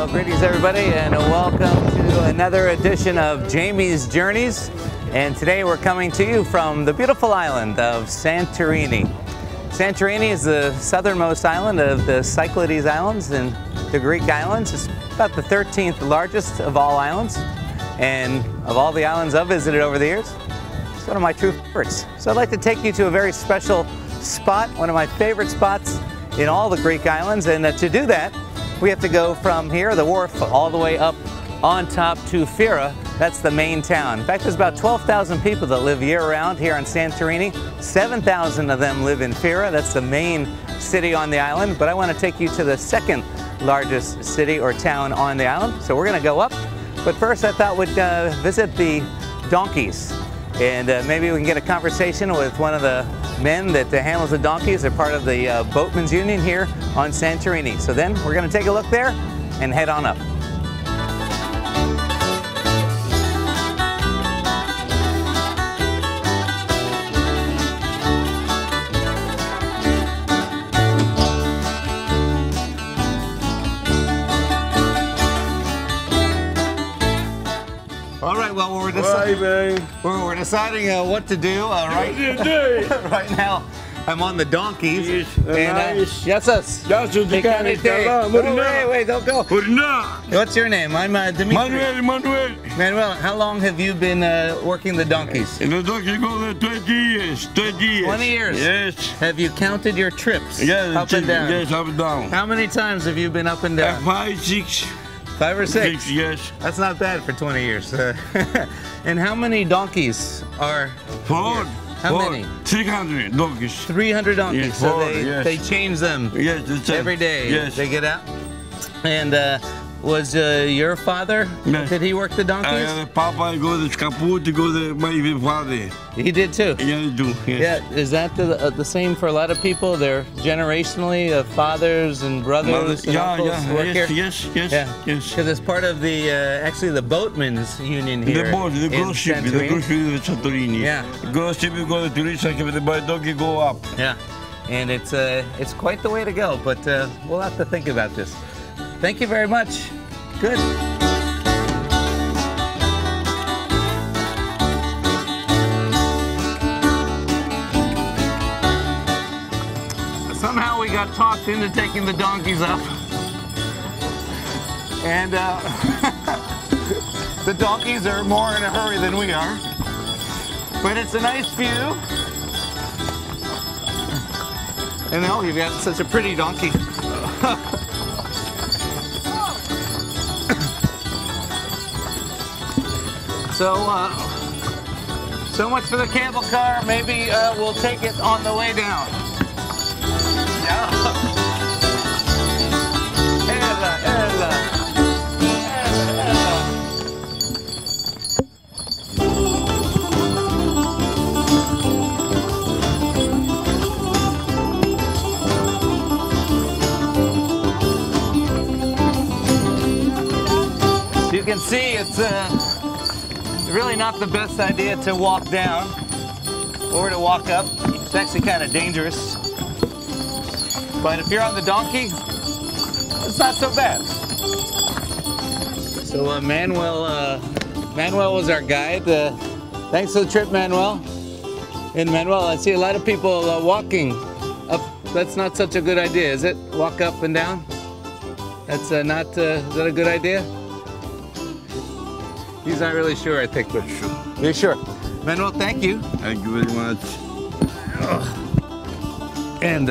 Well, greetings everybody, and welcome to another edition of Jamie's Journeys. And today we're coming to you from the beautiful island of Santorini. Santorini is the southernmost island of the Cyclades Islands and the Greek islands. It's about the 13th largest of all islands. And of all the islands I've visited over the years, it's one of my true favorites. So I'd like to take you to a very special spot, one of my favorite spots in all the Greek islands. And to do that, we have to go from here, the wharf, all the way up on top to Fira. That's the main town. In fact, there's about 12,000 people that live year-round here on Santorini. 7,000 of them live in Fira. That's the main city on the island. But I want to take you to the second largest city or town on the island. So we're going to go up. But first, I thought we'd visit the donkeys. And maybe we can get a conversation with one of the men that handles the donkeys. They're part of the Boatmen's Union here on Santorini. So then we're going to take a look there and head on up. All right, well, we're deciding what to do right now. I'm on the donkeys. Yes, yes, us. Wait, don't go. What's your name? I'm Dimitri. Manuel, how long have you been working the donkeys? In the donkey go 20 years. 20 years. 20 years? Yes. Have you counted your trips? Yes, up and down? Yes, up and down. How many times have you been up and down? 5, 6. 5 or 6? 6, yes. That's not bad for 20 years. And how many donkeys are 4. How many? 300 donkeys. 300 donkeys. Yes, so 4, yes. they change them every day. Yes. They get out. And was your father, yes. Did he work the donkeys? Papa go to kaput, go to my father. He did too? Yeah, he do, yes. Yeah, is that the same for a lot of people? They're generationally, fathers and brothers and uncles work here? Yes. Because it's part of the, actually the Boatmen's Union here. The girl ship of Santorini. Yeah. The girl ship, you go to tourist, the donkey go up. Yeah, and it's quite the way to go, but we'll have to think about this. Thank you very much. Good. Somehow we got talked into taking the donkeys up. And the donkeys are more in a hurry than we are. But it's a nice view. And oh, you've got such a pretty donkey. So much for the cable car. Maybe we'll take it on the way down. Yeah. So you can see it's really not the best idea to walk down or to walk up. It's actually kind of dangerous. But if you're on the donkey, it's not so bad. So Manuel was our guide. Thanks for the trip, Manuel. And Manuel, I see a lot of people walking up. That's not such a good idea, is it? Walk up and down? That's not, is that a good idea? He's not really sure, I think. But sure. You're sure? Manuel, thank you. Thank you very much. And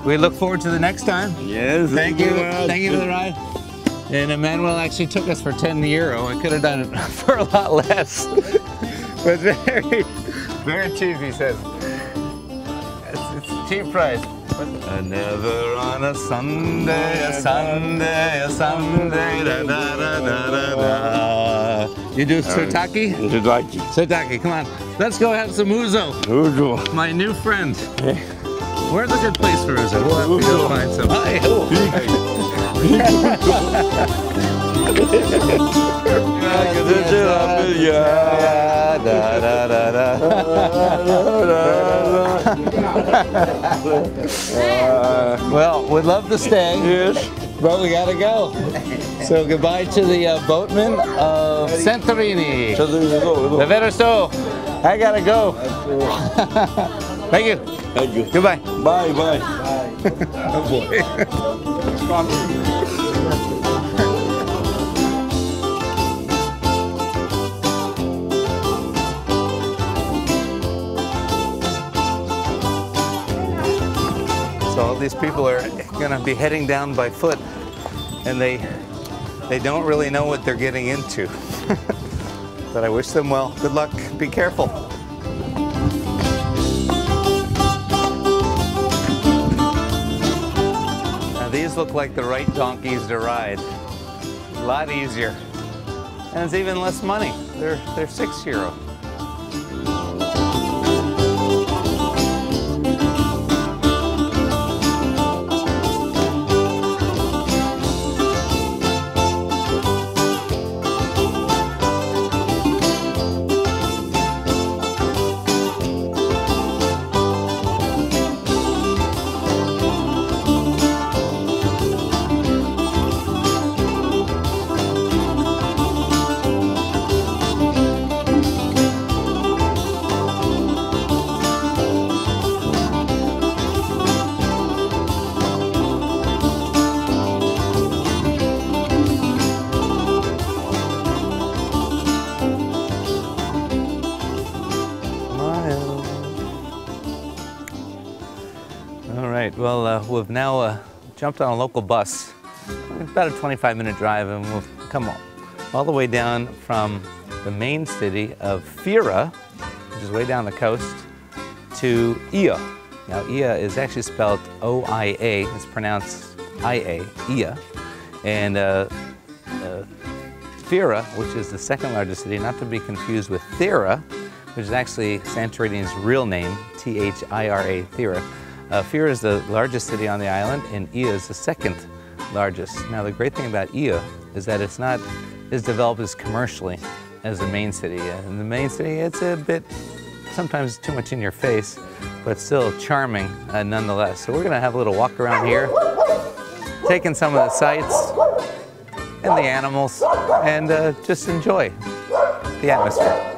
we look forward to the next time. Yes, thank you. Thank you for the ride. And Emmanuel actually took us for €10. I could have done it for a lot less. But very, very cheap, he says. It's a cheap price. Never on a Sunday, da, da, da, da, da, da. You do Sotaki? Sotaki. Sotaki, come on. Let's go have some ouzo. Ouzo. My new friend. Yeah. Where's a good place for ouzo? We'll have to go find some. Well, we'd love to stay. Yes. But we gotta go. So goodbye to the boatman of Santorini. Beverage. I gotta go. Thank you. Thank you. Goodbye. Bye, bye. Oh boy. So all these people are gonna be heading down by foot, and they don't really know what they're getting into. But I wish them well. Good luck. Be careful. Now these look like the right donkeys to ride. A lot easier. And it's even less money. They're €6. Well, we've now jumped on a local bus. About a 25-minute drive, and we'll come all the way down from the main city of Fira, which is way down the coast, to Ia. Now, Ia is actually spelled O-I-A. It's pronounced I-A, Ia. And Fira, which is the second largest city, not to be confused with Thera, which is actually Santorini's real name, T-H-I-R-A, Thera. Fira is the largest city on the island, and Ia is the second largest. Now, the great thing about Ia is that it's not as developed as commercially as the main city. In the main city, it's a bit, sometimes too much in your face, but still charming nonetheless. So we're gonna have a little walk around here, taking some of the sights and the animals, and just enjoy the atmosphere.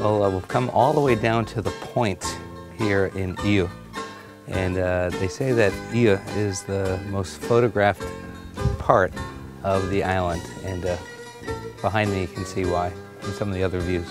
Well, we've come all the way down to the point here in Ia. And they say that Ia is the most photographed part of the island. And behind me you can see why, and some of the other views.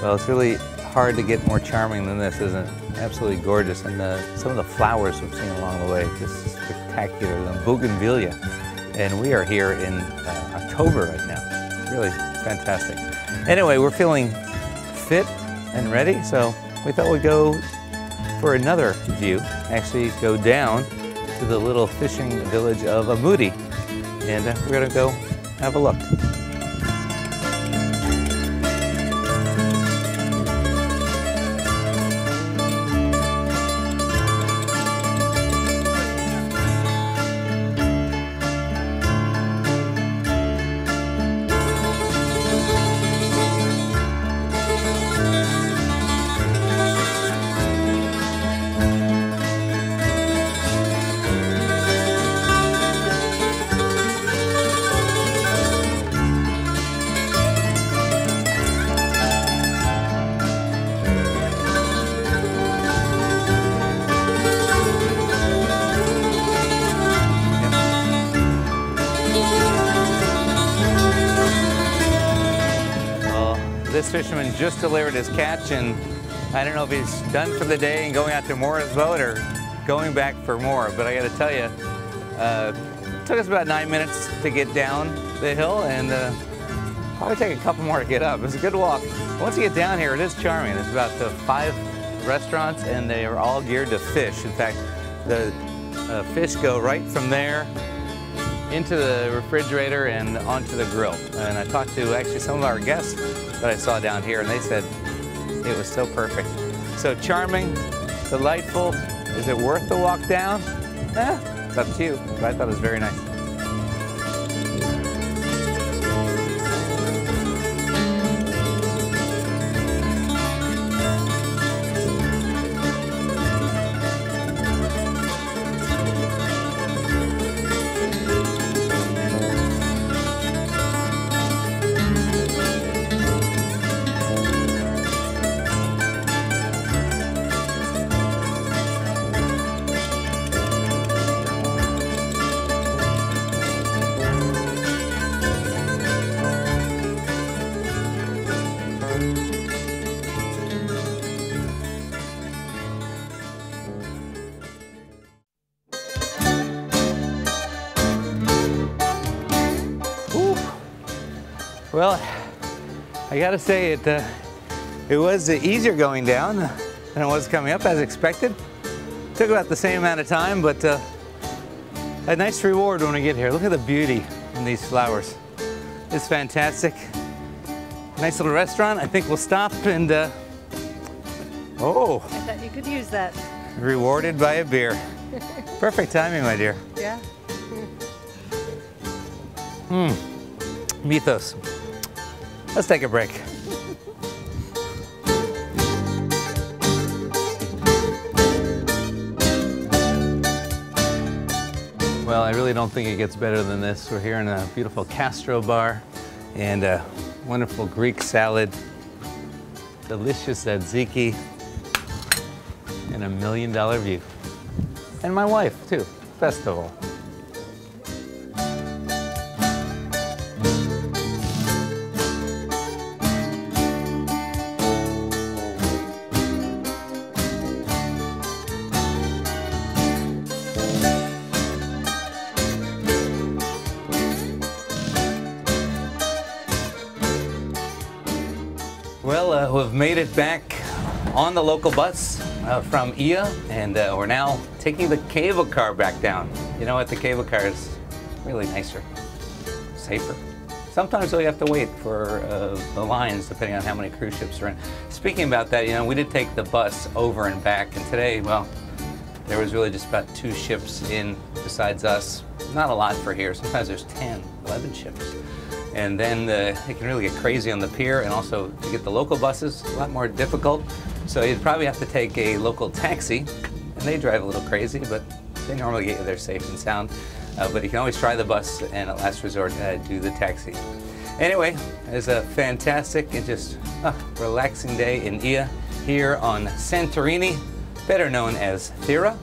Well, it's really hard to get more charming than this, isn't it? Absolutely gorgeous. And some of the flowers we've seen along the way, just spectacular. The bougainvillea. And we are here in October right now. Really fantastic. Anyway, we're feeling fit and ready, so we thought we'd go for another view. Actually go down to the little fishing village of Amoudi. And we're gonna go have a look. This fisherman just delivered his catch, and I don't know if he's done for the day and going out to moor his boat or going back for more, but I got to tell you, it took us about 9 minutes to get down the hill, and probably take a couple more to get up. It was a good walk. Once you get down here, it is charming. There's about 5 restaurants, and they are all geared to fish. In fact, the fish go right from there into the refrigerator and onto the grill. And I talked to actually some of our guests that I saw down here, and they said it was so perfect. So charming, delightful. Is it worth the walk down? It's up to you, but I thought it was very nice. Well, I gotta say it was easier going down than it was coming up, as expected. Took about the same amount of time, but a nice reward when we get here. Look at the beauty in these flowers. It's fantastic. Nice little restaurant. I think we'll stop and oh! I thought you could use that. Rewarded by a beer. Perfect timing, my dear. Yeah. Mythos. Let's take a break. Well, I really don't think it gets better than this. We're here in a beautiful Castro bar and a wonderful Greek salad, delicious tzatziki, and $1 million view. And my wife, too, best of all. Well, we've made it back on the local bus from Ia, and we're now taking the cable car back down. You know what, the cable car is really nicer, safer. Sometimes we have to wait for the lines depending on how many cruise ships are in. Speaking about that, you know, we did take the bus over and back, and today, well, there was really just about 2 ships in besides us. Not a lot for here. Sometimes there's 10, 11 ships. And then it can really get crazy on the pier, and also to get the local buses, a lot more difficult. So you'd probably have to take a local taxi, and they drive a little crazy, but they normally get you there safe and sound. But you can always try the bus, and at last resort, do the taxi. Anyway, it was a fantastic and just relaxing day in Ia, here on Santorini, better known as Fira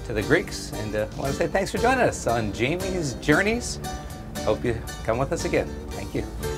to the Greeks. And I want to say thanks for joining us on Jamie's Journeys. Hope you come with us again. Thank you.